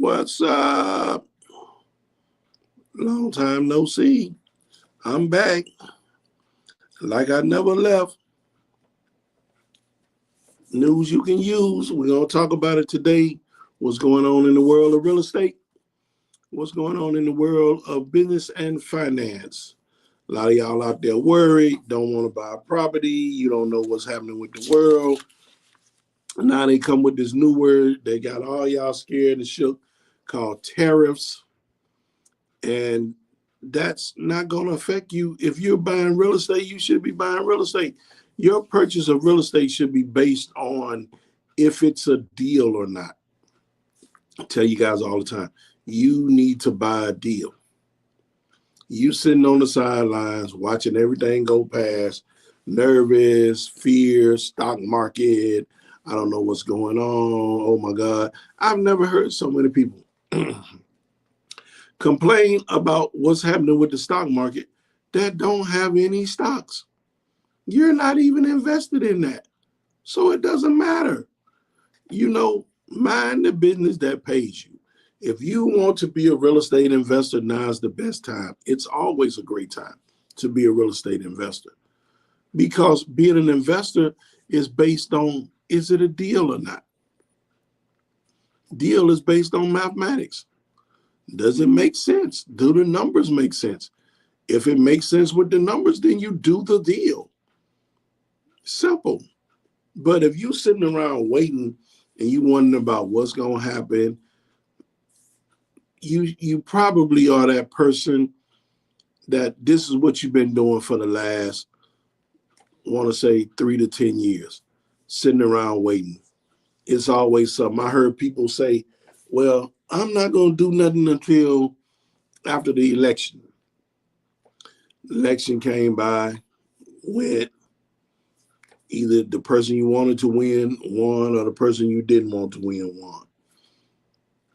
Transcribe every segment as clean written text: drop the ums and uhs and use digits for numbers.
What's up? Long time no see. I'm back like I never left. News you can use. We're going to talk about it today. What's going on in the world of real estate? What's going on in the world of business and finance? A lot of y'all out there worried, don't want to buy a property. You don't know what's happening with the world. Now they come with this new word. They got all y'all scared and shook called tariffs. And that's not going to affect you. If you're buying real estate, you should be buying real estate. Your purchase of real estate should be based on if it's a deal or not. I tell you guys all the time, you need to buy a deal. You sitting on the sidelines watching everything go past, nervous, fear, stock market. I don't know what's going on. Oh my God. I've never heard so many people complain about what's happening with the stock market that don't have any stocks. You're not even invested in that. So it doesn't matter. Mind the business that pays you. If you want to be a real estate investor, now's the best time. It's always a great time to be a real estate investor because being an investor is based on, is it a deal or not? Deal is based on mathematics. Does it make sense? Do the numbers make sense? If it makes sense with the numbers, then you do the deal. Simple. But if you're sitting around waiting and you wondering about what's going to happen, you probably are that person that this is what you've been doing for the last, I want to say 3 to 10 years, sitting around waiting. It's always something. I heard people say, well, I'm not going to do nothing until after the election. The election came by, went. Either the person you wanted to win won or the person you didn't want to win won.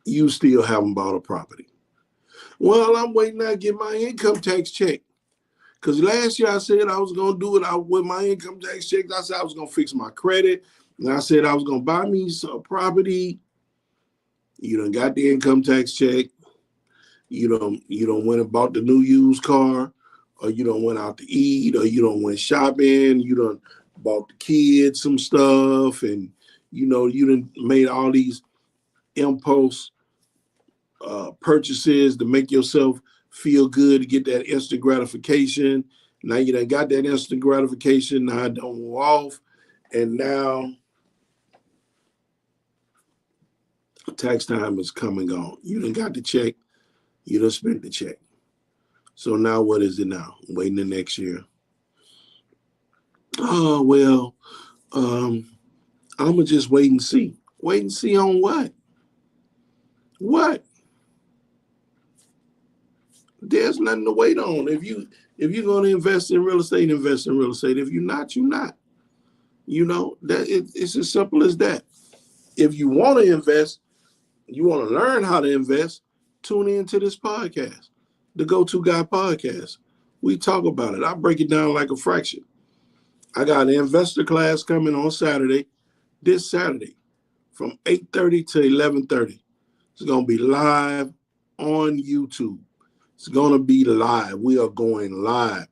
You still haven't bought a property. Well, I'm waiting to get my income tax check. Because last year I said I was going to do it with my income tax check. I said I was going to fix my credit. And I said I was going to buy me some property. You done got the income tax check. You done went and bought the new used car. Or you done went out to eat. Or you done went shopping. You done bought the kids some stuff. And, you done made all these impulse purchases to make yourself feel good, to get that instant gratification. Now you done got that instant gratification. Now it don't go off. And now tax time is come and gone. You done got the check. You done spent the check. So now what is it now? Waiting the next year. Oh, well, I'm going to just wait and see. Wait and see on what? What? There's nothing to wait on. If you're going to invest in real estate, invest in real estate. If you're not, you're not. It's as simple as that. If you want to invest, you want to learn how to invest, tune into this podcast, the Go-To Guy podcast. We talk about it. I break it down like a fraction. I got an investor class coming on Saturday, this Saturday, from 8:30 to 11:30. It's going to be live on YouTube. It's going to be live. We are going live.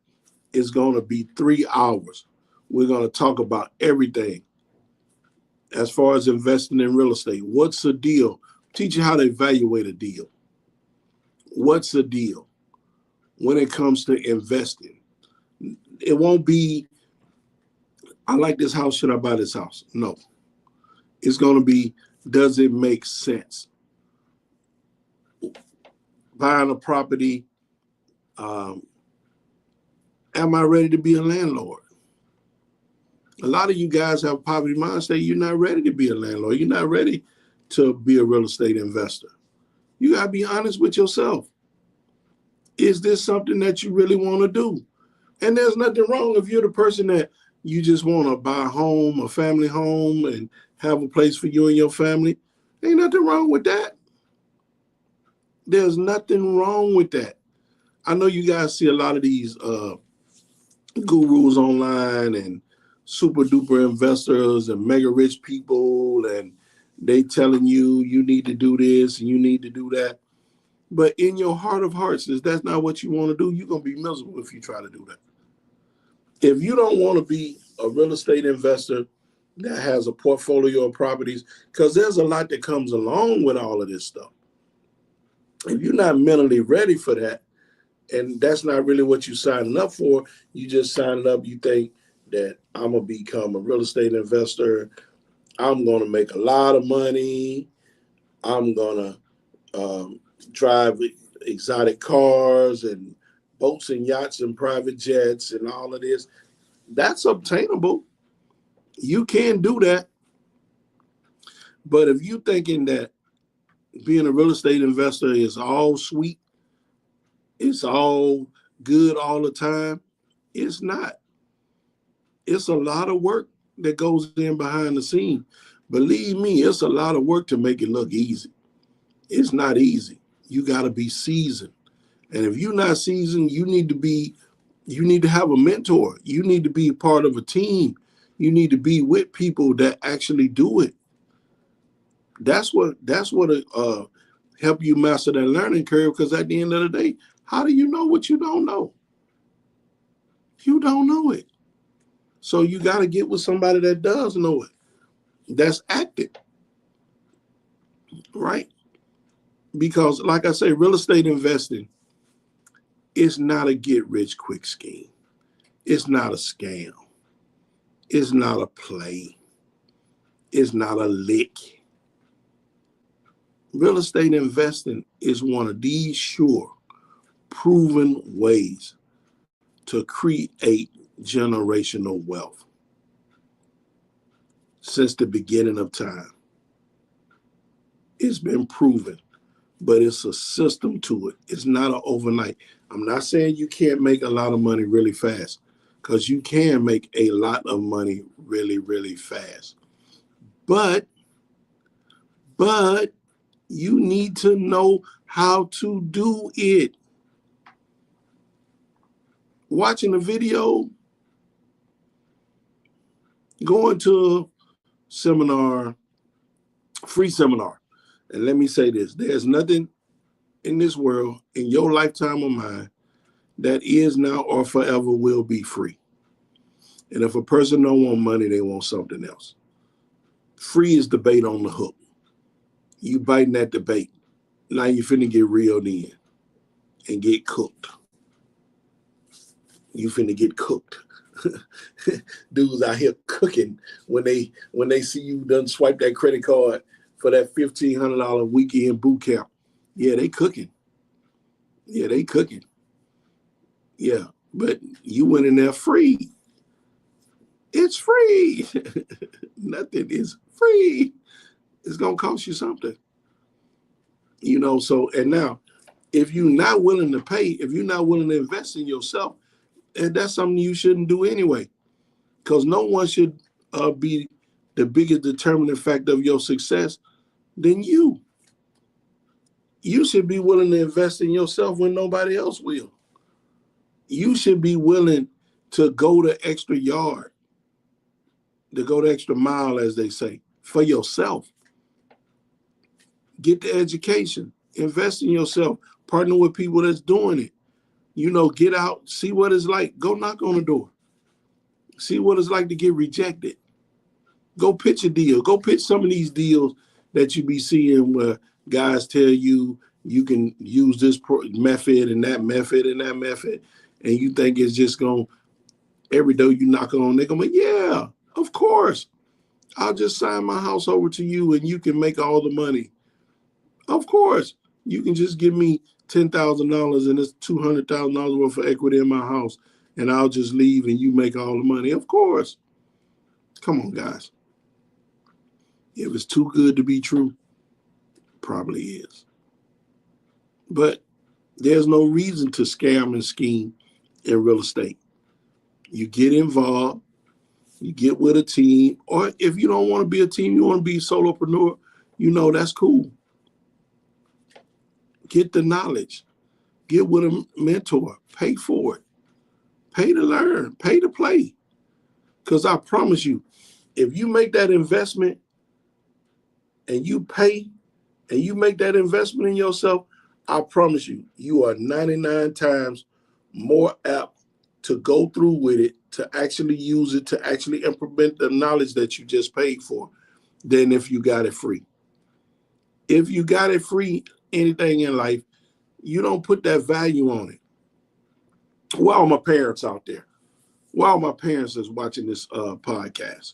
It's going to be 3 hours. We're going to talk about everything as far as investing in real estate. What's the deal? Teach you how to evaluate a deal. What's the deal when it comes to investing? It won't be, I like this house, should I buy this house? No. It's going to be, does it make sense? Buying a property, am I ready to be a landlord? A lot of you guys have poverty mindset. You're not ready to be a landlord. You're not ready to be a real estate investor. You got to be honest with yourself. Is this something that you really want to do? And there's nothing wrong if you're the person that you just want to buy a home, a family home, and have a place for you and your family. Ain't nothing wrong with that. There's nothing wrong with that. I know you guys see a lot of these gurus online and super duper investors and mega rich people, and They telling you you need to do this and you need to do that. But in your heart of hearts, if that's not what you want to do, you're going to be miserable if you try to do that. If you don't want to be a real estate investor that has a portfolio of properties, because there's a lot that comes along with all of this stuff. If you're not mentally ready for that, and that's not really what you're signing up for, you just signing up, you think that I'm going to become a real estate investor, I'm going to make a lot of money, I'm going to drive exotic cars and boats and yachts and private jets and all of this. That's obtainable. You can do that. But if you're thinking that being a real estate investor is all sweet, it's all good all the time, it's not. It's a lot of work that goes in behind the scene. Believe me, it's a lot of work to make it look easy. It's not easy. You got to be seasoned. And if you're not seasoned, you need to have a mentor. You need to be part of a team. You need to be with people that actually do it. That's what help you master that learning curve, because at the end of the day, how do you know what you don't know? You don't know it. So you got to get with somebody that does know it, that's active, right? Because like I say, real estate investing is not a get rich quick scheme. It's not a scam. It's not a play. It's not a lick. Real estate investing is one of these sure, proven ways to create generational wealth since the beginning of time. It's been proven, but it's a system to it. It's not an overnight. I'm not saying you can't make a lot of money really fast, because you can make a lot of money really, really fast. But you need to know how to do it. Watching a video, going to a seminar, free seminar. And let me say this, there's nothing in this world, in your lifetime or mine, that is now or forever will be free. And if a person don't want money, they want something else. Free is the bait on the hook. You biting that the bait. Now you finna get reeled in and get cooked. You finna get cooked. Dudes out here cooking when they see you done swipe that credit card for that $1,500 weekend boot camp. Yeah, they cooking. Yeah, they cooking. Yeah, but you went in there free. It's free. Nothing is free. It's gonna cost you something. You know, so, and now, if you're not willing to pay, if you're not willing to invest in yourself, and that's something you shouldn't do anyway, because no one should be the biggest determining factor of your success than you. You should be willing to invest in yourself when nobody else will. You should be willing to go the extra yard, to go the extra mile, as they say, for yourself. Get the education, invest in yourself, partner with people that's doing it. You know, get out, see what it's like. Go knock on the door. See what it's like to get rejected. Go pitch a deal. Go pitch some of these deals that you be seeing where guys tell you you can use this method and that method and that method, and you think it's just going, every door you knock on, they're going to be, yeah, of course. I'll just sign my house over to you and you can make all the money. Of course. You can just give me $10,000 and it's $200,000 worth of equity in my house, and I'll just leave and you make all the money. Of course. Come on, guys. If it's too good to be true, probably is. But there's no reason to scam and scheme in real estate. You get involved, you get with a team, or if you don't want to be a team, you want to be a solopreneur, you know, that's cool. Get the knowledge, get with a mentor, pay for it, pay to learn, pay to play. Because I promise you, if you make that investment and you pay and you make that investment in yourself, I promise you, you are 99 times more apt to go through with it, to actually use it, to actually implement the knowledge that you just paid for, than if you got it free. If you got it free, anything in life, you don't put that value on it. Where are my parents out there? Where are my parents that's watching this podcast?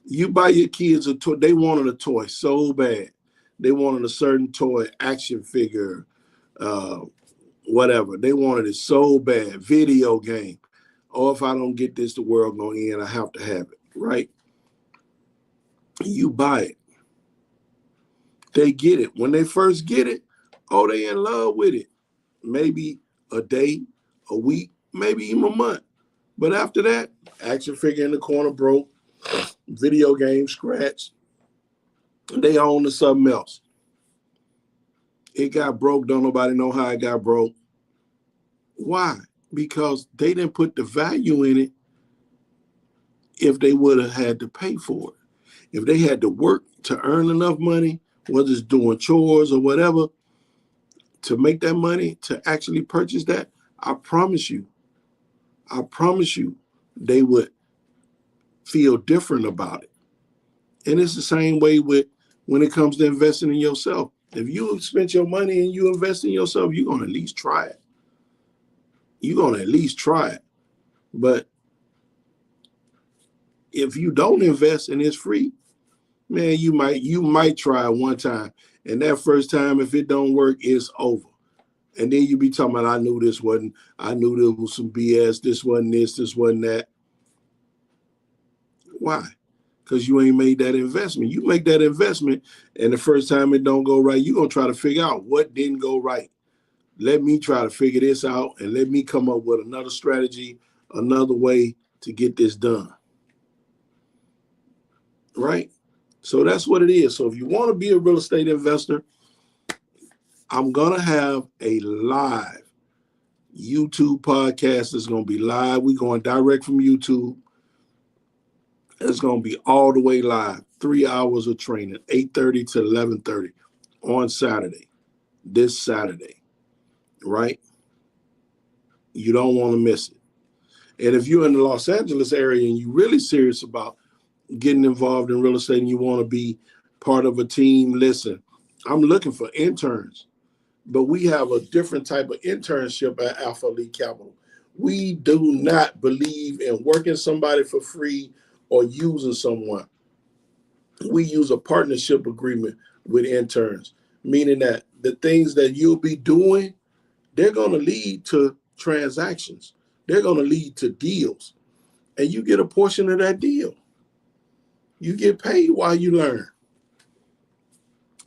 You buy your kids a toy. They wanted a toy so bad. They wanted a certain toy, action figure, uh, whatever. They wanted it so bad. Video game. Oh, if I don't get this, the world gonna end. I have to have it, right? You buy it. They get it. When they first get it, oh, they in love with it. Maybe a day, a week, maybe even a month. But after that, action figure in the corner broke, video game scratched. They own to something else. It got broke. Don't nobody know how it got broke. Why? Because they didn't put the value in it if they would have had to pay for it. If they had to work to earn enough money, whether it's doing chores or whatever, to make that money, to actually purchase that, I promise you, they would feel different about it. And it's the same way with when it comes to investing in yourself. If you spent your money and you invest in yourself, you're going to at least try it. You're going to at least try it. But if you don't invest and it's free, man, you might try it one time. And that first time, if it don't work, it's over. And then you be talking about, I knew there was some BS, this wasn't that. Why? Because you ain't made that investment. You make that investment, and the first time it don't go right, you're going to try to figure out what didn't go right. Let me try to figure this out, and let me come up with another strategy, another way to get this done. Right? So that's what it is. So if you want to be a real estate investor, I'm going to have a live YouTube podcast that's going to be live. We're going direct from YouTube. It's going to be all the way live, 3 hours of training, 8:30 to 11:30 on Saturday, this Saturday, right? You don't want to miss it. And if you're in the Los Angeles area and you're really serious about getting involved in real estate and you want to be part of a team, listen, I'm looking for interns, but we have a different type of internship at Alpha Elite Capital. We do not believe in working somebody for free or using someone. We use a partnership agreement with interns, meaning that the things that you'll be doing, they're going to lead to transactions. They're going to lead to deals. And you get a portion of that deal. You get paid while you learn.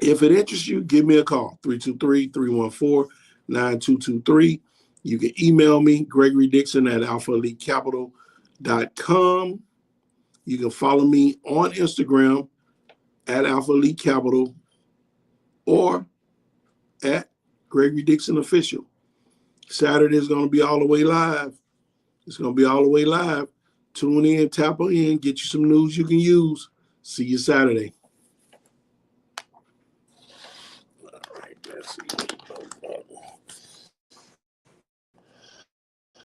If it interests you, give me a call, 323-314-9223. You can email me, Gregory Dixon at alphaelitecapital.com. You can follow me on Instagram at Alpha Elite Capital or at Gregory Dixon Official. Saturday is going to be all the way live. It's going to be all the way live. Tune in, tap in, get you some news you can use. See you Saturday. All right, that's it.